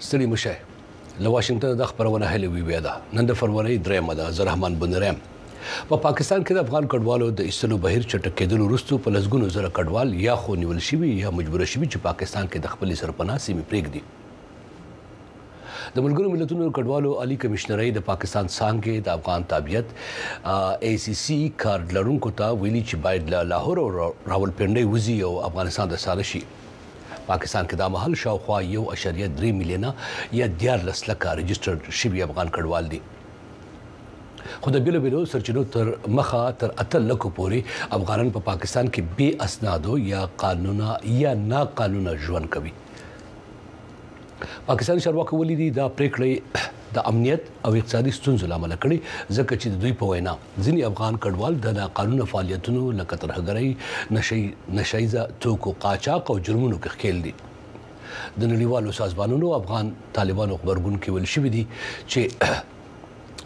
ستړي مشه له واشنگټن د خبرونه هلي وی بیا ده نن د فروری 3 ده زرحمان بنرام په پاکستان کې د افغان کډوالو د ایستلو بهیر چټک کېدل وروسته په لسګونو زره کډوال یا خو نیول شوي یا مجبور شوي چې پاکستان کې د خپل سرپناه سیمې پرېږدي د ملګرو ملتونو کډوالو عالی کمشنري د پاکستان څنګه د افغان تابعیت ACC کارډ لرونکو ته ویلي چې باید له لاهور او راولپنډي وزي او افغانستان د ساره شي پاکستان کې د مهال شاوخوا 1.3 میلیونه یا 14 لکه ريجسترډ شوي افغان کډوال دي خو د بیلو سرچینو تر مخه تر 8 لکو پورې افغانان په پاکستان کې بې اسنادو یا قانونا یا ناقانونه ژوند کوي پاکستاني چارواکو ولیدي دا پریکړې د امنیت او اقتصادي ستونزو لامل کړي ځکه چې د دوی په وینا ځینې افغان کډوال د ناقانونه فعالیتونو لکه ترهګرۍ نشایزه توکو قاچاق او جرمونو کې ښکېل دي د نړیوالو سازمانونو افغان طالبانو خبرګون کې ویل شوي دي چې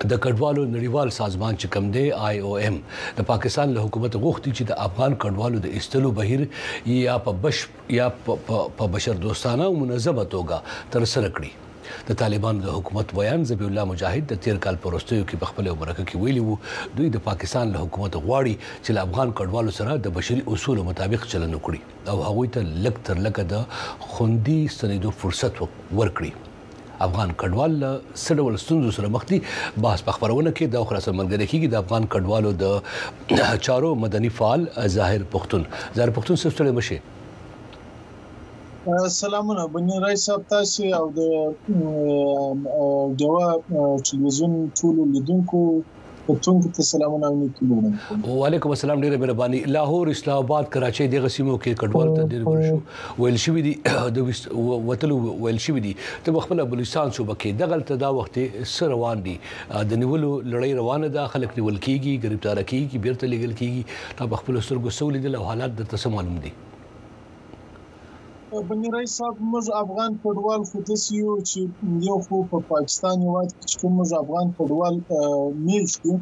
د کډوالو نړیوال سازمان چې کوم دی IOM د پاکستان له حکومت غوښتي چې د افغان کډوالو د ایستلو بهیر یا په بشر دوستانه او منظمه توګه تر سره کړي د طالبان د حکومت بیان ذبیح الله مجاهد د تیر کال په وروستیو کې په خپل مرکه کې ویلي وو دوی د پاکستان له حکومت غواړي چې له افغان کډوالو سره د بشري اصولو مطابق چلند وکړي او هغوی ته لږ تر لږه د خوندي ستنېدو فرصت ورکړي افغان کډوال څه ډول ستونزو سره مخ دي بحث په خبرونه کې د خلاص ملګری کېږي د افغان کډوالو د چارو مدني فعال ظاهر پختون څه ستړي مشه سلامونه بني رئیس صاحب تاسو او د دوا ټلویزیون ټول لیدونکو ته سلامونه وکړم وعلیکم السلام ډیره مهرباني لاهور اسلام آباد کراچۍ دغه سیمو کې کډوال ته ډیر ورشو ویل شوی دي د وتلو ویل شوی دي ته خپل بلوچستان صوبه کې دغه دا وخت سره روان دي د نیولو لړۍ روانه ده خلک نیول کیږي گرفتار کیږي بیرته لګل کیږي تا خپل سترګو سولې د حالات د ته معلوم دي بني رئیس صاحب موږ افغان کډوال خو تاسو چې یو خو په پاکستان یو چې موږ افغان کډوال میشتو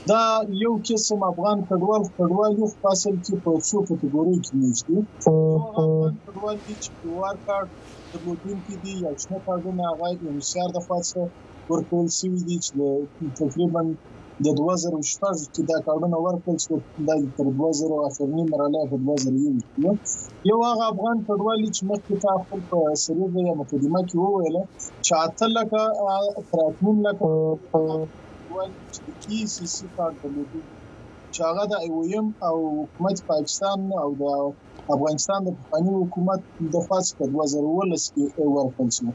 دا یو قسم افغان کډوال یو فاصل کې په څو کټګوري کې میشتو افغان کډوال چې پیوار کارت د بوتین کې دي یا شنه کارتونه هغه انشار د فاصله ورکول شوی دي چې تقریبا د 2014 کې دا کارونه ورکړل چې د 2000 اخرنی مرحله په 2001 یو هغه افغان کډوال چې مخکې تا خپل په سریزه یا مقدمه کې وویل چې 8 لکه تراتمون لکه کډوال چې KCC کارت درلودي چې هغه د IOM او حکومت پاکستان او د افغانستان د پخواني حکومت د فاس په 2019 کې ورکړل شو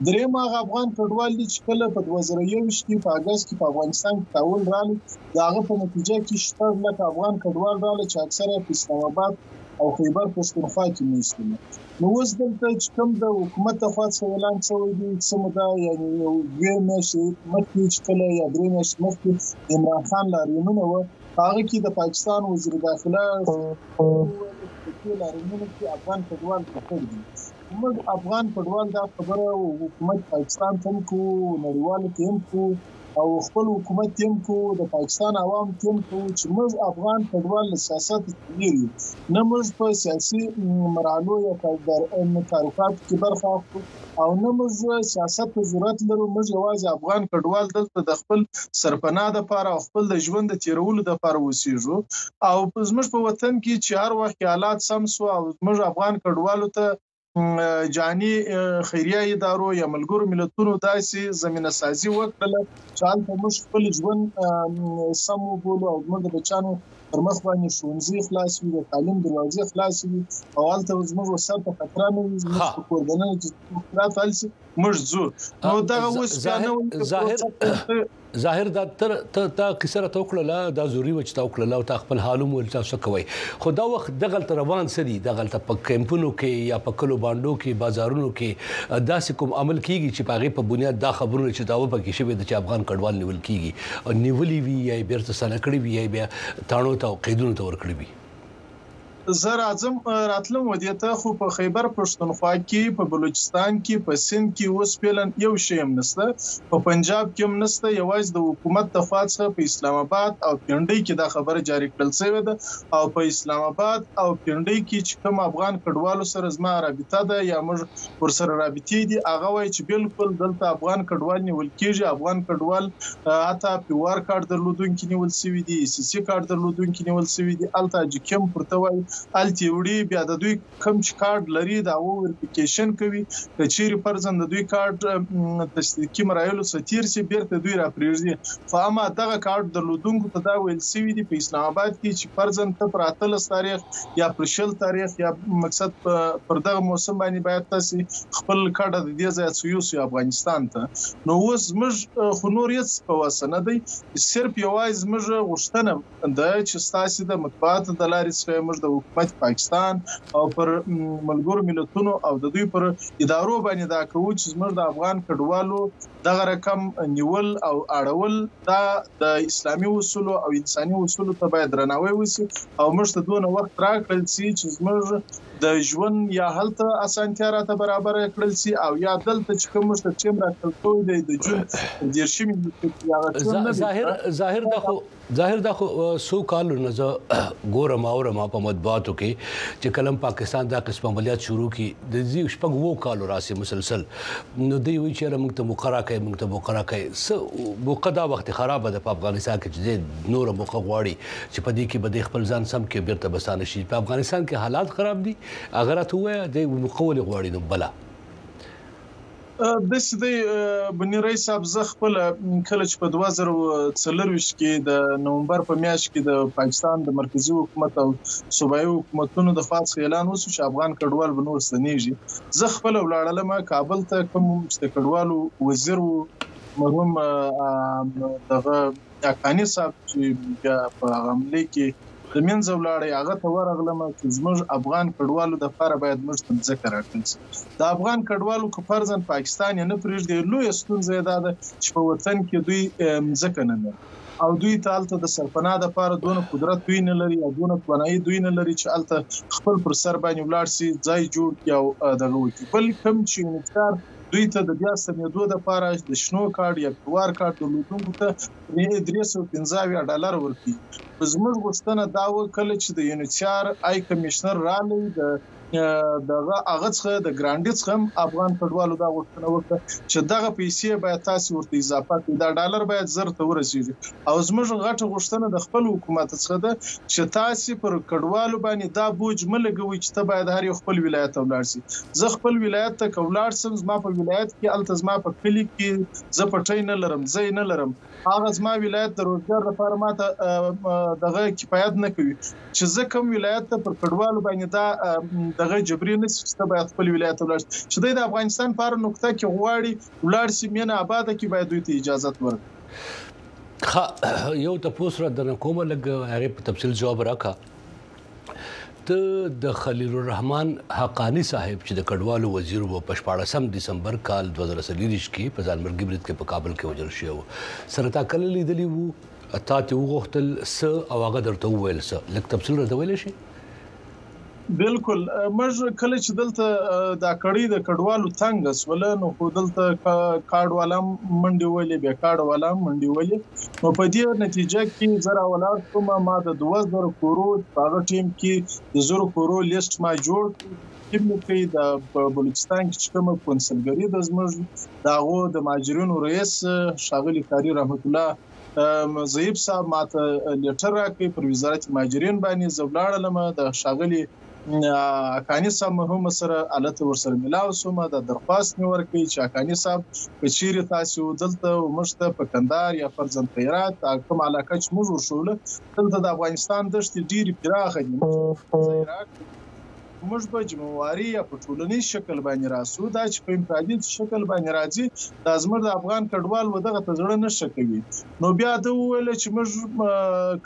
دریم هغه افغان کډوال چې کله په 2021 کې په اگست کې په افغانستان کې تاول راغلی داغه په نتیجه کې شپږ لکه افغان کډوال راغلي چې اکثره په اسلام آباد او خیبر پښتونخوا کې میشتل نو اوس دلته چې کوم د حکومت د خاص اعلان شوی دی سمدا یعنی یو ګرمشي مخکې چې کله یا درېمش مخکې عمران خان لارینونه و هغه کې د پاکستان وزیر داخله لارینونه کې افغان کډوال کړی دي موږ افغان کډوال دا خبره حکومت پاکستان ته کو نړیوال ټیم کو او خپل حکومت ټیم کو د پاکستان عوام ټیم کو چې موږ افغان کډوال سیاست لري نه موږ په سیاسي مرحلو یا در تعلقات کې برخه او نه موږ سیاست ته ضرورت لرو موږ یوازې افغان کډوال دلته د خپل سرپناه د لپاره او خپل د ژوند د تیرولو د لپاره وسیږو او زموږ په وطن کې چې هر وخت حالات سم سو او موږ افغان کډوالو ته جاني خیریه ادارو یا ملګرو ملتونو داسې زمينه سازي وکړه چې هلته موږ خپل ژوند سم وبولو او موږ د بچانو پر مخ باندې ښوونځي خلاص وي د تعلیم دروازې خلاص وي او هلته زموږ وسر ته خطر نه وي زموږ په کوربنه چې خلاص فلسي موږ زو نو دغه اوس ظاهر ظاهر دا تا کیسه توکړه دا ضروری و چې توکړه او تا خپل حالوم ول تاسو کوي خو دا وخت دغه روان سدي دغه په کیمپونو کې یا په کلو باندو کې بازارونو کې داسې کوم عمل کیږي چې پاغه په بنیاد دا خبرونه چې داو پکې شوی د افغان کډوال نیول کیږي او نیولې وی یا بیرته سره کړی وی یا بیا تاڼو ته قیدونو ته ور کړی وی زه راځم راتلم ودې ته خو په خیبر پښتونخوا کې په بلوچستان کې په سند کې اوس فعلا یو شی هم نشته په پنجاب کې هم نشته یوازې د حکومت د خوا څخه په اسلام آباد او پنډۍ کې دا خبره جاری کړل شوې ده او په اسلام آباد او پنډۍ کې چې کوم افغان کډوالو سره زما رابطه ده یا موږ ورسره رابطې دي هغه وایي چې بالکل دلته افغان کډوال نیول کېږي افغان کډوال حتی پیوار کارت درلودونکي نیول شوي دي سیسي کارت درلودونکي نیول شوي دي الته چې کوم پرته وایي الته وړي بیا د دوی کم چې کارت لري دا وریفیکیشن کوي چې چیرې فرضاً د دوی کارت تصدیقي مراحلو ستیر سي بیرته دوی را پریږدي فاما دغه کارت درلودونکو ته دا ویل سوي دي په اسلام آباد کې چې فرضاً ته پر 18 تاریخ یا پر 20 تاریخ یا مقصد پر دغه موسم باندې باید تاسو خپل کارت د دې ځای څو افغانستان ته نو اوس موږ خو نور هیڅ په وسه نه دی صرف یوازې موږ غوښتنه ده چې ستاسو د مطبوعاتو د لارې څخه موږ د حکومت پاکستان او پر ملګرو ملتونو او د دوی پر ادارو باندې دا کوو چې موږ د افغان کډوالو دغه رقم نیول او اړول دا د اسلامي اصولو او انساني اصولو ته باید درناوی وشي او موږ ته دونه وخت راکړل شي چې موږ د ژوند یا هلته اسانتیا راته برابر کړل شي او یا دلته چې کوم څه ټیم راکړل کوی دی د جون ظاهر دا خو سو کال نه ګورم اورم په مطبوعاتو کې چې کلم پاکستان دا قسم عملیات شروع کی د دې شپږ وو کالو راسي مسلسل نو دی وی چې موږ ته مقرره کوي موقدا وخت خراب ده په افغانستان کې چې نور موقع غواړي چې په دې کې به خپل ځان سم کې بیرته بسانه شي په افغانستان کې حالات خراب دي اگر ته وای د مقول غواړي نو بلا د سدي بنی رئیس صاحب زه خپل کله چې په 2024 کې د نومبر په میاشت کې د پاکستان د مرکزی حکومت او صوبایي حکومتونو د خاص اعلان وشو چې افغان کډوال به نور ستنیږي زه خپل ولاړلم کابل ته کوم چې کډوالو وزیر مرحوم دغه اکانی صاحب چې په حمله کې د منځ ولاړی هغه ته ورغلم چې زموږ افغان کډوالو د لپاره باید موږ ته ذکر راکړل د افغان کډوالو کو فرضاً پاکستان نه پرېږدي لوی ستونزه ده چې په وطن کې دوی ځکه نه او دوی ته د سرپناه د لپاره دونه قدرت دوی نه لري او دونه توانایي دوی نه لري چې الته خپل پر سر باندې ولاړ سي ځای جوړ یا دغه وکي بل کوم چې انتظار دوی ته د بیا سمېدو د لپاره د شنو کارت یا پیوار کارت درلودونکو ته $315 ورکړي زموږ غوښتنه دا وکړه چې د یونیچار آی کمشنر رالی دغه هغه څخه د ګرانډي څخه افغان کډوالو دا غوښتنه وکړه چې دغه پیسې باید تاسو ورته اضافه کړئ دا ډالر باید زر ته ورسیږي او زموږ غټه غوښتنه د خپل حکومت څخه ده چې تاسو پر کډوالو باندې دا بوج ملګوي چې ته باید هر یو خپل ولایت ولاړ شي زه خپل ولایت ته کولاړ سم زما په ولایت کې التزما په کلی کې زه پټای نه لرم زه نه لرم هغه زما ولایت د روزګار لپاره ماته دغه کفایت نه کوي چې زه کوم ولایت ته پر کډوالو باندې دا دغه جبري نه چې باید خپل ولایت ولاړ چې د افغانستان پر نقطه کې غواړي ولاړ سي مینه آباد کې باید دوی ته اجازه ورکړي یو تاسو را د کوم لګ هغه په تفصیل جواب راکړه ته د خلیل الرحمن حقانی صاحب چې د کډوالو وزیر وو په 14 دسمبر کال 2023 کې په ځانمرګي برید کې په کابل کې وژل شو سره تا کله لیدلی وو اته وغوښتل س او هغه درته وویل س لکه تفصیل راته ویل شي بالکل موږ کله چې دلته دا کړی د کډوالو تنګ اسول نو خو دلته کاډوالا منډي ولې به کاډوالا منډي ولې نو په دې نتیجه کې زرا ولاد کوم ما د 2000 کرور په ټیم کې د 0 کرور لیست ما جوړ کوم کې د بلوچستان کې کوم کنسلګری د زموږ داغو د ماجرینو رئیس شاغلی کاری رحمت الله زیب صاحب ماته لیټر راکې پر وزارت ماجرین باندې زولاړلم د شاغلی اکانی صاحب هم سره الته ورسره ملاو سوم د درخواست مې ورکړي چې اکانی صاحب کچيري تاسو دلته ومشته په کندهار یا فرزند خیرات کوم علاقه چې موږ ورشوله دلته د افغانستان دشت ډیری پراخه دي موږ به جمهواري یا په ټولنیز شکل باندې راسو دا چې په انفرادي شکل باندې راځي د ازمر د افغان کډوال ودغه تزړه نشه کوي نو بیا د ویل چې موږ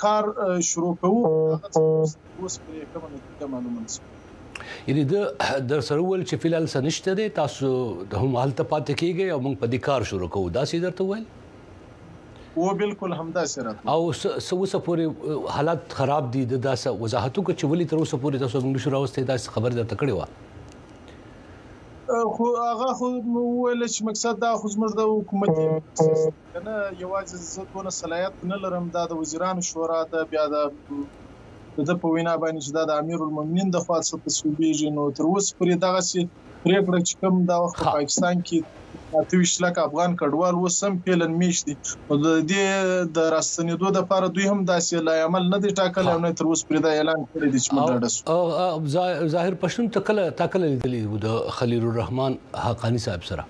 کار شروع کوو اوس په کومه نتیجه معلومه نشي یعنی د سرول چې فلال سنشته دي تاسو د هم حالت پاتې کیږي او موږ په دې کار شروع کوو دا سي درته ویل و بالکل همداسې راته او اوسه پورې حالات خراب دي د داسه وضاحتو کې چې ولې تر اوسه پورې تاسو موږ نشو راوستي داسې خبر درته کړې وه خو هغه خو وویل چې مقصد دا خو زموږ د حکومتي کنه یوازې زه دونه صلاحیت نه لرم دا د وزیرانو شورا ده بیا د په وینا باندې چې دا د امیر المؤمنین د خوا څخه تصویبېږي نو تر اوسه پورې دغسې پرېکړه چې کوم دا وخت په پاکستان کې 28 لک افغان کډوال اوس هم پیلن میشتي نو د دې د راستنېدو دپاره دوی هم داسې لایحمل نه دی ټاکلی او نه تر اوسه پورې دا اعلان کړی دی چې موږ ډاډه سو ظاهر پښتون تا کله لیدلی و د خلیل الرحمن حقانی صاحب سره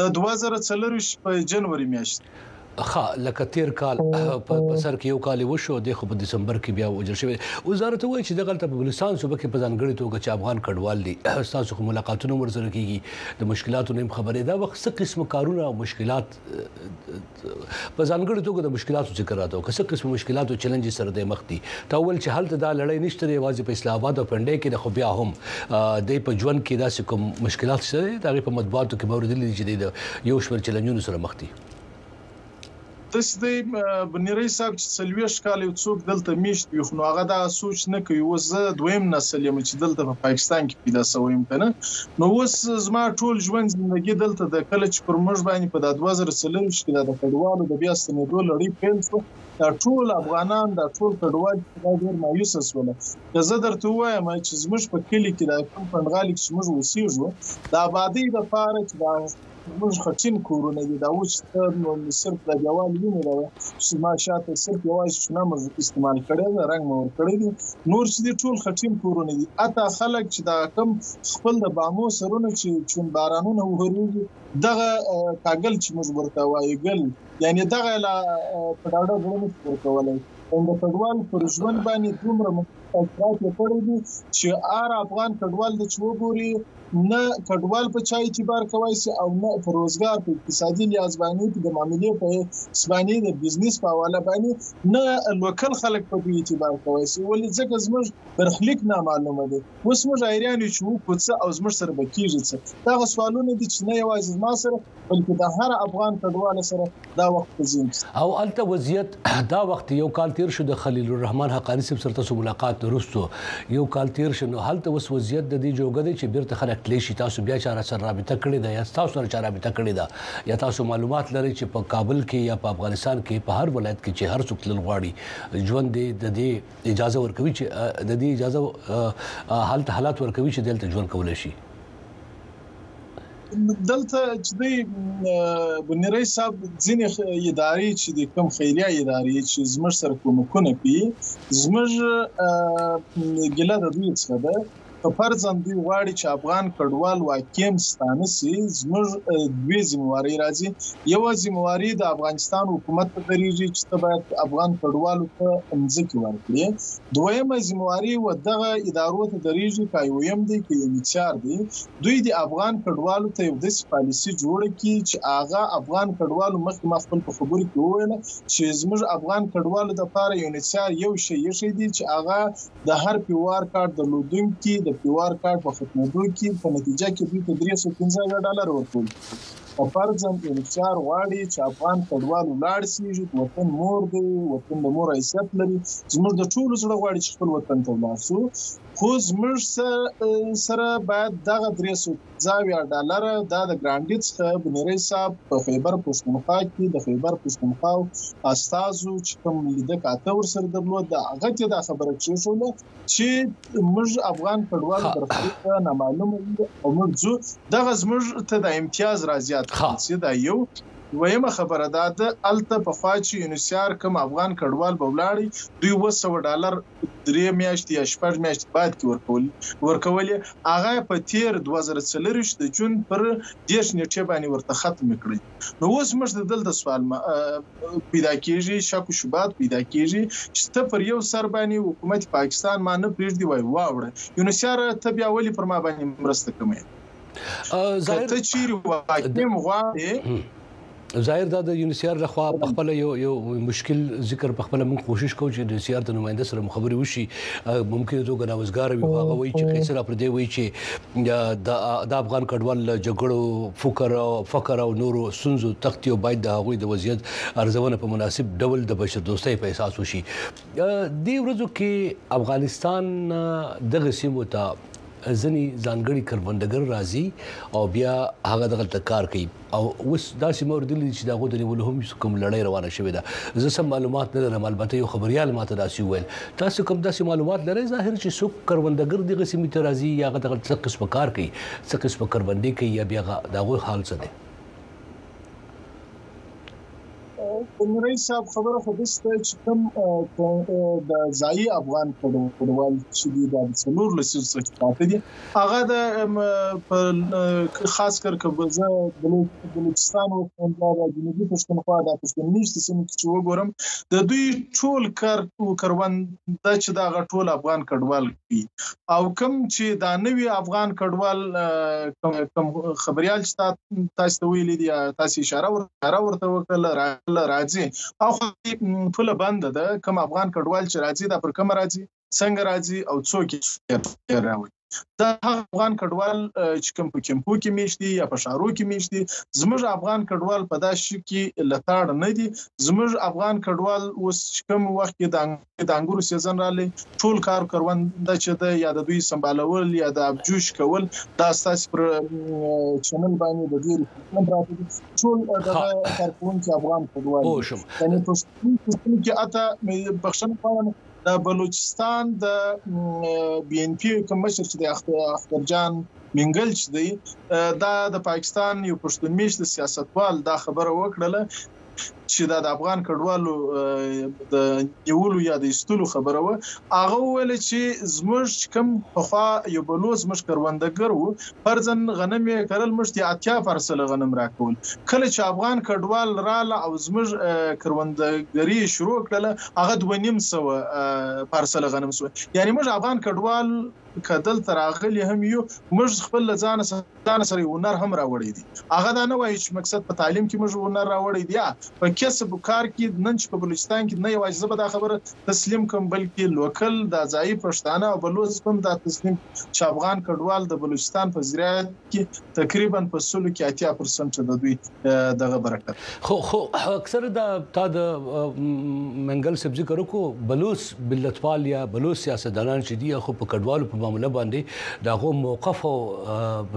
د 2024 په جنوري میاشت لکه تیر کال په سر کې یو کال وشو د خو په دسمبر کې بیا وجر شوی وزارت وایي چې دغه په بلوچستان صوبه کې په ځانګړي توګه چې افغان کډوال دي تاسو خو ملاقاتونه ورسره کیږي د مشکلاتو نه خبرې دا وخت څه قسم کارونه او مشکلات په ځانګړي توګه د مشکلاتو ذکر راته او څه قسم مشکلاتو چیلنج سره د مخ دي تا ول چې حالت دا لړۍ نشته یوازې په اسلام آباد او پنډې کې د خو بیا هم د په ژوند کې داسې کوم مشکلات سره د په مطبوعاتو کې موریدل دي چې د یو شمېر چیلنجونو سره مخ دي داسې دی بنیری صاحب چې 40 کال یو څوک دلته میشت وي خو نو هغه دا سوچ نه کوي اوس زه دویم نسل یم چې دلته په پاکستان کې پیدا شوی یم که نه نو اوس زما ټول ژوند زندګي دلته د کله چې پر موږ باندې په 2024 کې د کډوالو د بیا ستنېدو لړۍ پیل شوه دا ټول افغانان دا ټول کډوال دا ډېر مایوسه شول که زه درته ووایم چې زموږ په کلي کې دا کوم پنډغالي کې چې موږ اوسېږو د آبادۍ دپاره چې دا موږ خټین کورونه دي دا اوس صرف د دیوال وینې ده چې ما شاته صرف یوازې چونه موږ استعمال کړی ده رنګ مو ورکړی دي نور چې دي ټول خټین کورونه دي حتی خلک چې دا کم خپل د بامو سرونه چې چون بارانونه وهریږي دغه کاګل چې موږ ورته وایو ګل یعنی دغه په ډاډه زړه ورکولی د کډوال پر ژوند باندې دومره اثرات کړی دي چې افغان کډوال د چې وګوري نه کډوال په چا اعتبار کوي او نه په روزګار په اقتصادي لحاظ باندې د معاملې په سباني د بزنس په حواله باندې نه لوکل خلک په اعتبار کوي ولې ځکه زموږ برخلیک نه معلومه دي اوس موږ ایران چې وو څه او زموږ سره بکیږي څه دا سوالونه دي چې نه یوازې ما سره بلکې د هر افغان کډوال سره دا وخت زین او الته وضعیت دا وخت یو کال تیر شو د خلیل الرحمن حقانی سره تاسو ملاقات وروسته یو کال تیر شنو هلته وس وضعیت د دې جوګه دي چې بیرته خلک تلشي تاسو بیا چاره سره رابطه کړې ده یا تاسو سره چاره رابطه کړې ده یا تاسو معلومات لري چې په کابل کې یا په افغانستان کې په هر ولایت کې چې هر څوک تل غواړي ژوند د دې اجازه ورکوي چې د دې اجازه حالات ورکوي چې دلته ژوند کولای شي دلته چې دی بنیری صاحب ځینې ادارې چې د کوم خیریه ادارې چې زموږ سره کومکونه کوي زموږ ګیله د دوی څخه ده په فرضاً دوی غواړي چې افغان کډوال واقعاً ستانه سي زموږ دوی ذمہواري راځي یو ذمہواري د افغانستان حکومت ته درېږي چې ته باید افغان کډوالو ته ځمکې ورکړي دویمه ذمہواري و دغه ادارو ته درېږي که یویم دی که یونیچار دی دوی د افغان کډوالو ته یو داسې پالیسي جوړه کړي چې هغه افغان کډوالو مخکې ما خپل په خبرو کې وویله چې زموږ افغان کډوالو دپاره یونیچار یو شی دی چې هغه د هر پیوار کارت درلودونکي د پیوار کارت په ختمېدو کې په نتیجه کې دوی ته $315 ورکول په فرضاً یونیچار غواړي چې افغان کډوال ولاړ شي وطن مور دی وطن د مور حیثیت لري زموږ د ټولو زړه غواړي چې خپل وطن ته ولاړ شو خو زموږ سره باید دغه $300 دا د ګرانډي څخه بنیری صاحب په خیبر پښتونخوا کې د خیبر پښتونخوا استازو چې کوم لیده کاته ورسره درلود هغه ته دا خبره کېښوده چې موږ افغان کډوال برخلیک نامعلومه او موږ دغه زموږ ته د امتیاز راځي چې دا یو ویمه خبره ده الته په خوا چې یونیسیار کوم افغان کډوال به ولاړي دوی $200 درې میاشتې یا شپږ میاشتې بعد کې ورکولې هغه په تیر 2024 د جون پر 10 نیټې باندې ورته ختم کړی نو اوس موږ د دلته سوال پیدا کیږي شک او شبهات پیدا کیږي چې ته پر یو سر باندې حکومت پاکستان ما نه پریږدي وای واوړه یونیسیار ته بیا ولی پر ما باندې مرسته کوي ظاهر ته چیرې واقعي مغواړي ظاهر دا د یونیسیار لخوا په خپل یو مشکل ذکر په خپل موږ کوشش کوو چې د یونیسیار د نماینده سره مخابري وشي ممکن توګه ناوزګار وي هغه وایي چې قیصر پر دې وایي چې د افغان کډوال جګړو فقر او نورو سنزو تختیو باید د هغوی د وضعیت ارزونه په مناسب ډول د بشر دوستۍ په اساس وشي دې ورځو کې افغانستان دغه سیمو ته ځنی ځانګړي کروندګر راځي او بیا هغه دغه کار کوي او اوس دا سیمه وردلی چې دغه د نیولو هم کوم لړۍ روانه شوې ده زه سم معلومات نه لرم البته یو خبريال ماته داسې وویل تاسو کوم داسې معلومات لرئ ظاهر چې څوک کروندګر دغه سیمې ته راځي یا هغه دغه څه قسمه کار کوي څه قسمه کروندې کوي یا بیا دغه حال څه دی نوري صاحب خبره خو دسته چې کوم د ځای افغان کډوال چې دي د څلور لسیز څخه دي هغه د خاص کر کبزه بلوچستان او د جنوبي پښتونخوا د پښتونخوا سیمه چې وګورم د دوی ټول کروند چې دا ټول افغان کډوال دي او کوم چې دا نوی افغان کډوال کوم خبريال چې تاسو ویلي دي تاسو اشاره ورته وکړه راځي او ټول بند ده کوم افغان کډوال چې راځي دا پر کوم راځي څنګه راځي او څوک راوي دا افغان کډوال چې کوم په کمپو کې میشتي یا په شهرو کې میشتي زموږ افغان کډوال په داسې کې لټاړ نه دي زموږ افغان کډوال اوس کوم وخت کې د انګورو سیزن رالی ټول کار کروند چې د یا د دوی سمبالول یا د ابجوش کول دا اساس پر چینل باندې د دې راځي ټول د کارکونکو افغان کډوال یعنی په کې اته بخښنه د بلوچستان د بي ان پی کوم مشر چې د اخترجان منګل چې دی دا د پاکستان یو پښتون میشت سیاستوال دا خبره وکړه چې د افغان کډوالو د نیولو یا د استولو خبره و هغه ویل چې زموږ کوم خو یو بلوز مش کروندګر وو فرزن غنم یې کړل مشتي 80% غنم راکول کله چې افغان کډوال رااله او زموږ کروندګری شروع کړله هغه 2.5 غنم سو یعنی موږ افغان کډوال کدل تراغلی هم یو موږ خپل ځان سره ونر هم راوړی دي هغه دا نه وایي چې مقصد په تعلیم کې موږ ونر راوړی دي په کسب کار کې نن چې په بلوچستان کې نه یو واجب دا خبره تسلیم کوم بلکې لوکل د ځای پښتانه او بلوچ کوم دا تسلیم چې افغان کډوال د بلوچستان په زراعت کې تقریبا په سلو کې 80% د دوی دغه برکت خو اکثر تا د منګل سبزی کرو کو بلوچ بلتوال یا بلوچ سیاستدانان چې دی خو په کډوالو په معاملې باندې دغه موقف او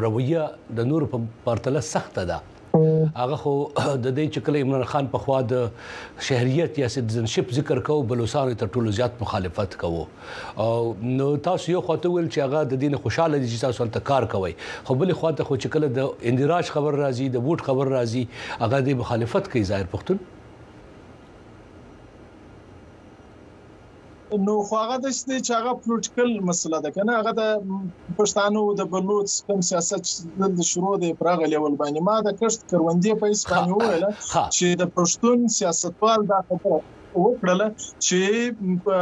رویه د نور په پرتله سخت ده هغه خو د دې چې کله عمران خان په خوا د شهریت یا سټیزنشپ ذکر کوو بلوچستان ته ټولو زیات مخالفت کوو او نو تاسو یو خاطر ول چې هغه د دین خوشاله دي چې تاسو ته کار کوي خو بل خواته خو چې کله د اندراج خبر راځي د ووټ خبر راځي هغه د مخالفت کوي ظاهر پښتون نو خو هغه د چې هغه پولیټیکل مسله ده کنه هغه د پښتانو د بلوچ کوم سیاست د شروع د پراغ لیول باندې ما د کښت کروندې په اسپانیول چې د پښتون سیاستوال دا خبره وکړه چې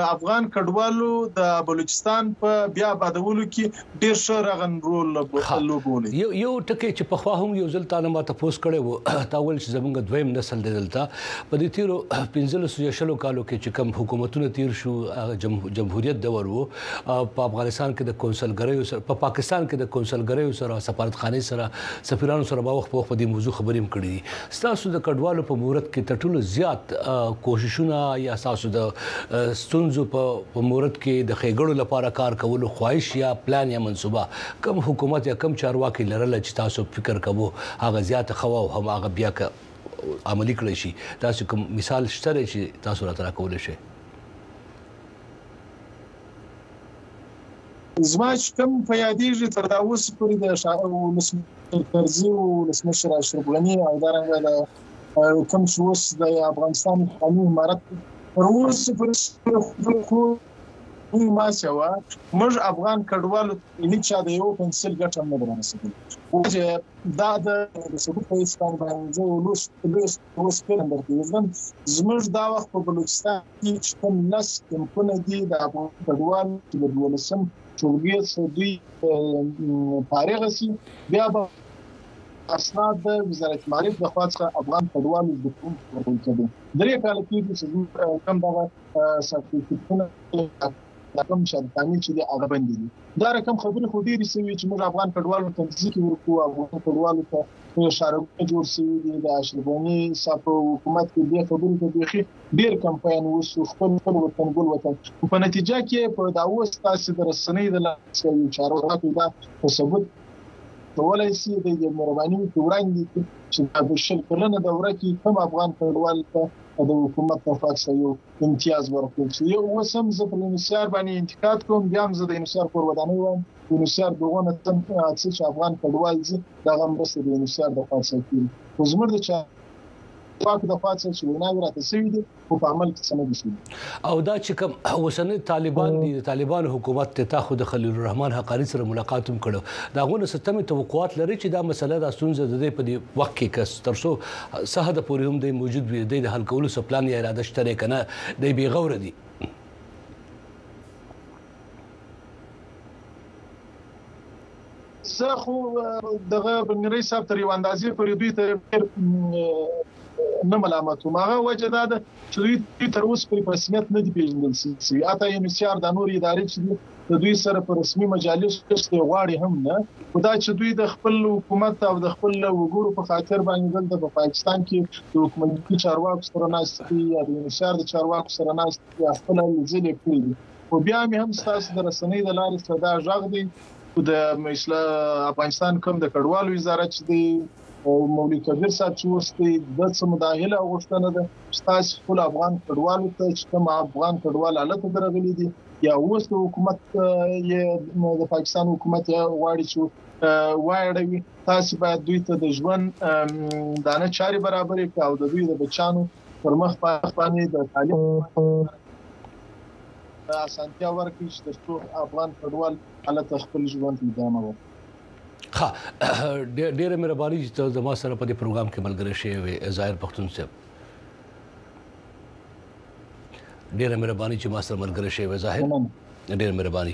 افغان کډوالو د بلوچستان په بیا بادولو کې ډیر ښه رغن رول لوبولې یو ټکی چې په خوا هم یو ځل تعلیم تاسو کړي وو تاول چې زمونږ دویم نسل دلته په دې تیرو 15 کالو کې چې کوم حکومتونه تیر شو جمهوریت دور وو په افغانستان کې د کونسلګریو سره په پاکستان کې د کونسلګریو سره سفارتخانه سره سفیرانو سره په وخت په دې موضوع خبرې هم کړې دي تاسو د کډوالو په مورد کې تټولو زیات کوششونه یا تاسو د ستونزو په مورد کې د خېګړو لپاره کار کولو خواهش یا پلان یا منصوبه کوم حکومت یا کوم چارواکي لرل چې تاسو فکر کوو هغه زیات خو او هم هغه بیا عملی کړی شي تاسو کوم مثال شته چې تاسو راته راکول شي زما چې کوم په یادېږي تر دا اوس پورې د ولسمشر کرزي او ولسمشر اشرف غني او دارنګه کوم شوس د افغانستان قانوني امارت پر اوس پر ما سوا موږ افغان کډوالو چې د یو پنسل ګټه نه درنسل او چې دا د سقوط په اسلام باندې اوس په اندر زموږ دا وخت په بلوچستان کې کوم نس کوم دي د افغان کډوال چې د ولسم ټولګي سدي فارغ سي بیا اسناد د وزارت مالیې د خوا څخه افغان کډوالو د کوم ورکول کېدل 3 کال کې چې کم دغه سرټیفیکټونه کوم شرطامي چې د هغه باندې دي دا رقم خبرې خو ډېرې سوي چې موږ افغان کډوالو ته ځکه ورکو افغان کډوالو ته شارګونه جوړ شوي دي د اشرف غني صاحب حکومت کې د خبرې ته بيخي ډېر کمپاین وسو خپل وطن ګل وطن په نتیجه کې په داوود تاسو د رسنۍ د لاسه چارواکو دا ثبوت ولای سي د مهرباني وړاندې چې د شل کلنه دوره کې کوم افغان کډوال ته د حکومت په خاطر یو امتیاز ورکړل شي یو وسم زه په انحصار باندې انتقاد کوم بیا هم زه د انحصار پر ودانۍ وایم انحصار دغه چې افغان کډوال زی دغه مرسته د انحصار د خاصه کې وزمر د پاک د فاصله چې ویناوی راته سوي دي او په عمل کې سند شي او دا چې کوم وسنه طالبان دي طالبان حکومت ته تاخو د خلیل الرحمن حقانی سره ملاقات هم کړو دا غو ستمه توقعات لري چې دا مسله د ستونزه د دې په دې وخت کې کس ترسو صحه د پورې هم د موجود وي د حل کولو سپلان یا اراده شته کنه د بي غور دي زه خو دغه بنګری صاحب تر یو اندازې پورې دوی ته نه ملامتوم هغه وجه دا ده چې دوی تر اوسه په رسمیت نه دي پیژندل شوي اته یې نشيار د نور ادارې چې د دوی سره په رسمي مجالس کې غواړي هم نه خدای چې دوی د خپل حکومت او د خپل وګړو په خاطر باندې د پاکستان کې د حکومتي چارواکو سره ناستي یا د نشيار د چارواکو سره ناستي یا خپل ځلې کوي او بیا هم تاسو د رسنۍ د لارې صدا ژغ دي د مثلا افغانستان کوم د کډوالو وزارت دی مولوی کبیر صاحب چې وستي د سمداهله غوښتنه ده تاسو خپل افغان کډوالو ته چې کوم افغان کډوال حالت درغلي دي یا اوس د حکومت یې د پاکستان حکومت غواړي چې وایړوي تاسو باید دوی ته د ژوند دانه چاري برابر کړئ او د دوی د بچانو پر مخ باندې د تعلیم اسانتیا ورکړي چې د افغان کډوال حالت خپل ژوند ادامه ورکړي ها ډېر مهرباني چې زما سره په دې پروګرام کې ملګری شوی ظاهر پختون صاحب ډېر مهرباني چې ما سره ملګری شوی ظاهر ډېر مهرباني